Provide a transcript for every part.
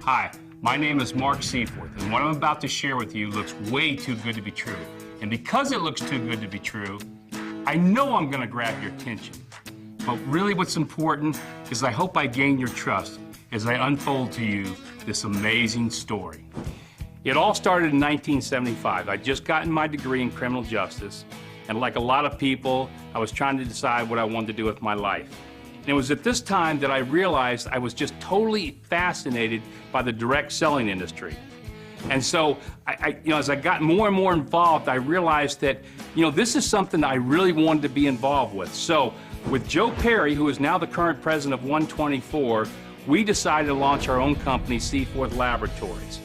Hi, my name is Mark Seyforth, and what I'm about to share with you looks way too good to be true. And because it looks too good to be true, I know I'm going to grab your attention. But really what's important is I hope I gain your trust as I unfold to you this amazing story. It all started in 1975. I'd just gotten my degree in criminal justice, and like a lot of people, I was trying to decide what I wanted to do with my life. And it was at this time that I realized I was just totally fascinated by the direct selling industry. And so, as I got more and more involved, I realized that, this is something that I really wanted to be involved with. So, with Joe Perry, who is now the current president of One24, we decided to launch our own company, Seyforth Laboratories.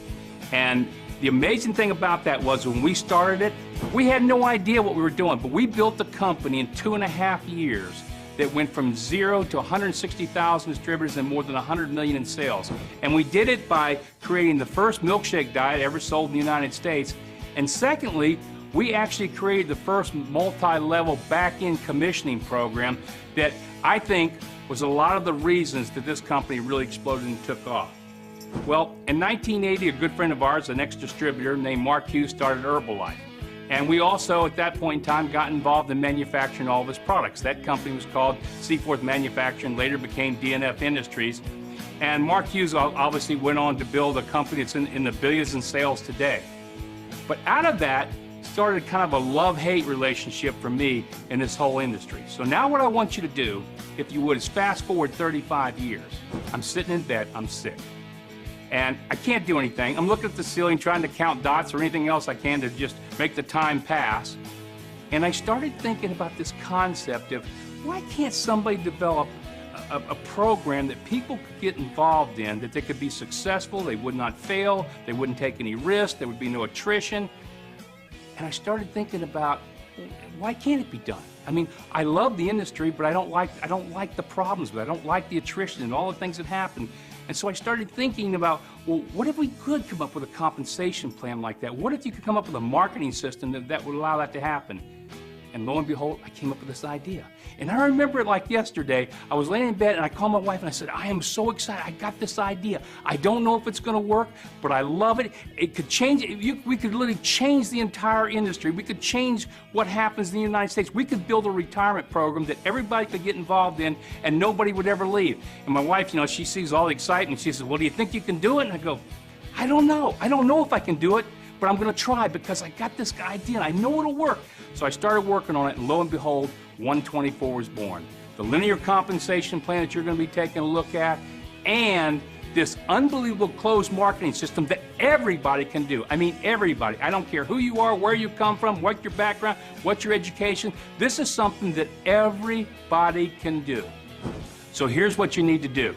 And the amazing thing about that was when we started it, we had no idea what we were doing, but we built the company in 2.5 years that went from 0 to 160,000 distributors and more than 100 million in sales. And we did it by creating the first milkshake diet ever sold in the United States. And secondly, we actually created the first multi-level back-end commissioning program that I think was a lot of the reasons that this company really exploded and took off. Well, in 1980, a good friend of ours, an ex-distributor named Mark Hughes, started Herbalife. And we also, at that point in time, got involved in manufacturing all of his products. That company was called Seyforth Manufacturing, later became DNF Industries. And Mark Hughes obviously went on to build a company that's in the billions in sales today. But out of that started kind of a love-hate relationship for me in this whole industry. So now what I want you to do, if you would, is fast forward 35 years. I'm sitting in bed, I'm sick. And I can't do anything. I'm looking at the ceiling trying to count dots or anything else I can to just make the time pass. And I started thinking about this concept of why can't somebody develop a program that people could get involved in, that they could be successful, they would not fail, they wouldn't take any risks, there would be no attrition. And I started thinking about why can't it be done? I mean, I love the industry, but I don't like the problems with it. I don't like the attrition and all the things that happen. And so I started thinking about, well, what if we could come up with a compensation plan like that? What if you could come up with a marketing system that would allow that to happen? And lo and behold, I came up with this idea. And I remember it like yesterday. I was laying in bed and I called my wife and I said, I am so excited. I got this idea. I don't know if it's going to work, but I love it. It could change. We could literally change the entire industry. We could change what happens in the United States. We could build a retirement program that everybody could get involved in and nobody would ever leave. And my wife, she sees all the excitement. She says, well, do you think you can do it? And I go, I don't know. I don't know if I can do it, but I'm going to try because I got this idea and I know it'll work. So I started working on it, and lo and behold, One24 was born. The linear compensation plan that you're going to be taking a look at, and this unbelievable closed marketing system that everybody can do. I mean, everybody. I don't care who you are, where you come from, what your background, what your education. This is something that everybody can do. So here's what you need to do.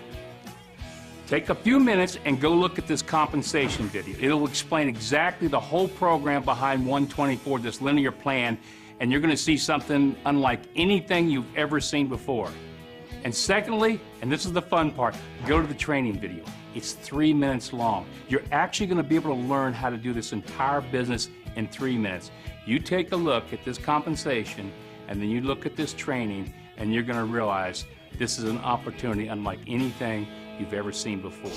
Take a few minutes and go look at this compensation video. It'll explain exactly the whole program behind One24, this linear plan, and you're going to see something unlike anything you've ever seen before. And secondly, and this is the fun part, go to the training video. It's 3 minutes long. You're actually going to be able to learn how to do this entire business in 3 minutes. You take a look at this compensation, and then you look at this training, and you're going to realize this is an opportunity unlike anything you've ever seen before.